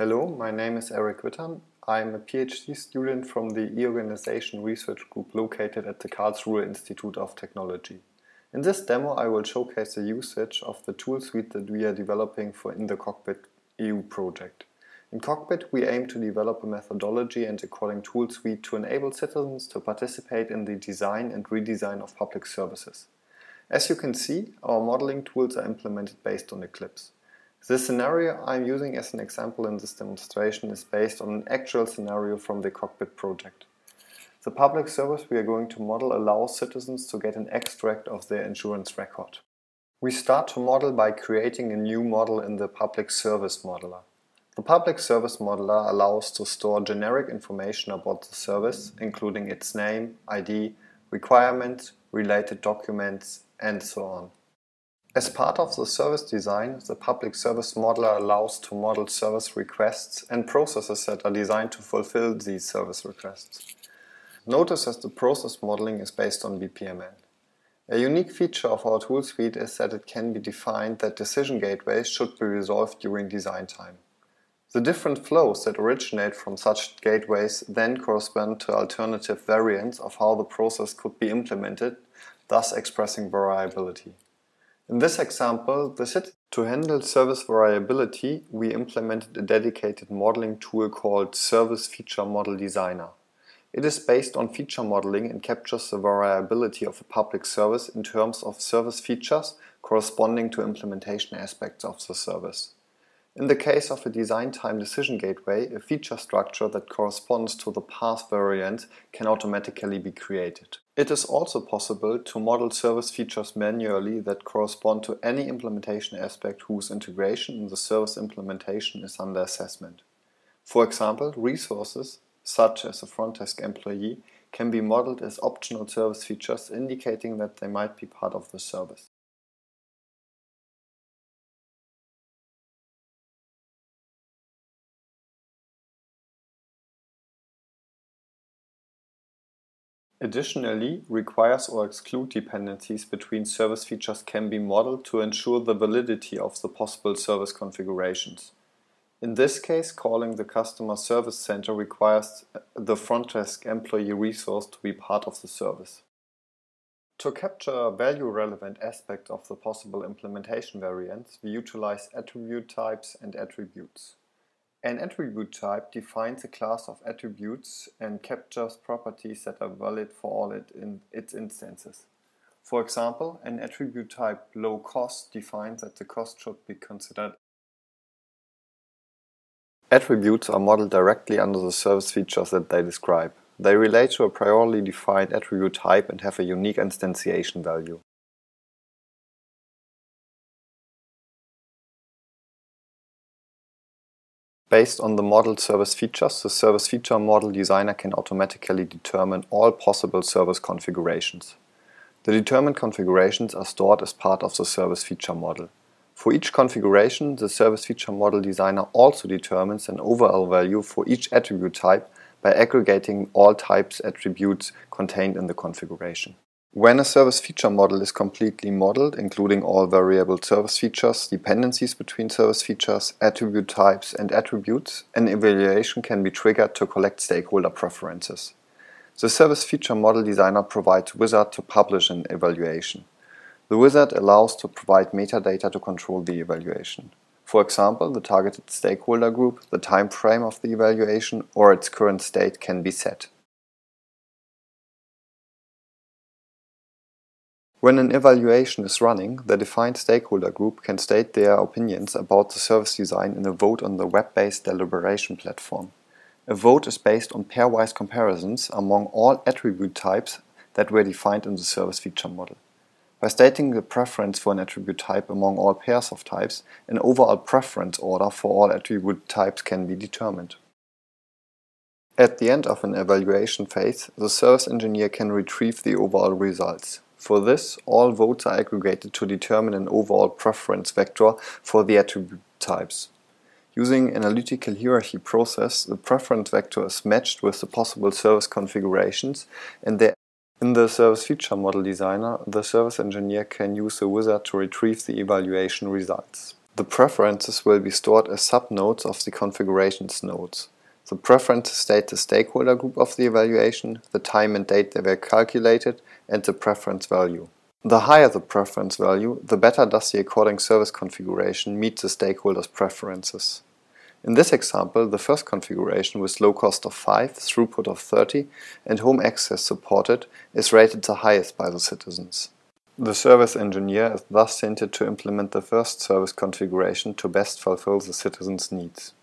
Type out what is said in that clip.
Hello, my name is Eric Wittern. I'm a PhD student from the E-Organization research group located at the Karlsruhe Institute of Technology. In this demo I will showcase the usage of the tool suite that we are developing in the COCKPIT EU project. In COCKPIT we aim to develop a methodology and a coding tool suite to enable citizens to participate in the design and redesign of public services. As you can see, our modeling tools are implemented based on Eclipse. The scenario I'm using as an example in this demonstration is based on an actual scenario from the COCKPIT project. The public service we are going to model allows citizens to get an extract of their insurance record. We start to model by creating a new model in the public service modeler. The public service modeler allows to store generic information about the service, including its name, ID, requirements, related documents, and so on. As part of the service design, the public service modeler allows to model service requests and processes that are designed to fulfill these service requests. Notice that the process modeling is based on BPMN. A unique feature of our tool suite is that it can be defined that decision gateways should be resolved during design time. The different flows that originate from such gateways then correspond to alternative variants of how the process could be implemented, thus expressing variability. In this example, to handle service variability, we implemented a dedicated modeling tool called Service Feature Model Designer. It is based on feature modeling and captures the variability of a public service in terms of service features corresponding to implementation aspects of the service. In the case of a design time decision gateway, a feature structure that corresponds to the path variant can automatically be created. It is also possible to model service features manually that correspond to any implementation aspect whose integration in the service implementation is under assessment. For example, resources, such as a front desk employee, can be modeled as optional service features indicating that they might be part of the service. Additionally, requires or exclude dependencies between service features can be modeled to ensure the validity of the possible service configurations. In this case, calling the customer service center requires the front desk employee resource to be part of the service. To capture value-relevant aspects of the possible implementation variants, we utilize attribute types and attributes. An attribute type defines a class of attributes and captures properties that are valid for all its instances. For example, an attribute type low cost defines that the cost should be considered. Attributes are modeled directly under the service features that they describe. They relate to a priorly defined attribute type and have a unique instantiation value. Based on the modeled service features, the Service Feature Model Designer can automatically determine all possible service configurations. The determined configurations are stored as part of the Service Feature Model. For each configuration, the Service Feature Model Designer also determines an overall value for each attribute type by aggregating all types attributes contained in the configuration. When a service feature model is completely modeled, including all variable service features, dependencies between service features, attribute types, and attributes, an evaluation can be triggered to collect stakeholder preferences. The Service Feature Model Designer provides Wizard to publish an evaluation. The wizard allows to provide metadata to control the evaluation. For example, the targeted stakeholder group, the time frame of the evaluation, or its current state can be set. When an evaluation is running, the defined stakeholder group can state their opinions about the service design in a vote on the web-based deliberation platform. A vote is based on pairwise comparisons among all attribute types that were defined in the service feature model. By stating the preference for an attribute type among all pairs of types, an overall preference order for all attribute types can be determined. At the end of an evaluation phase, the service engineer can retrieve the overall results. For this, all votes are aggregated to determine an overall preference vector for the attribute types. Using analytical hierarchy process, the preference vector is matched with the possible service configurations, and in the Service Feature Model Designer, the service engineer can use the wizard to retrieve the evaluation results. The preferences will be stored as subnodes of the configurations nodes. The preferences state the stakeholder group of the evaluation, the time and date they were calculated, and the preference value. The higher the preference value, the better does the according service configuration meet the stakeholder's preferences. In this example, the first configuration with low cost of 5, throughput of 30, and home access supported is rated the highest by the citizens. The service engineer is thus hinted to implement the first service configuration to best fulfill the citizens' needs.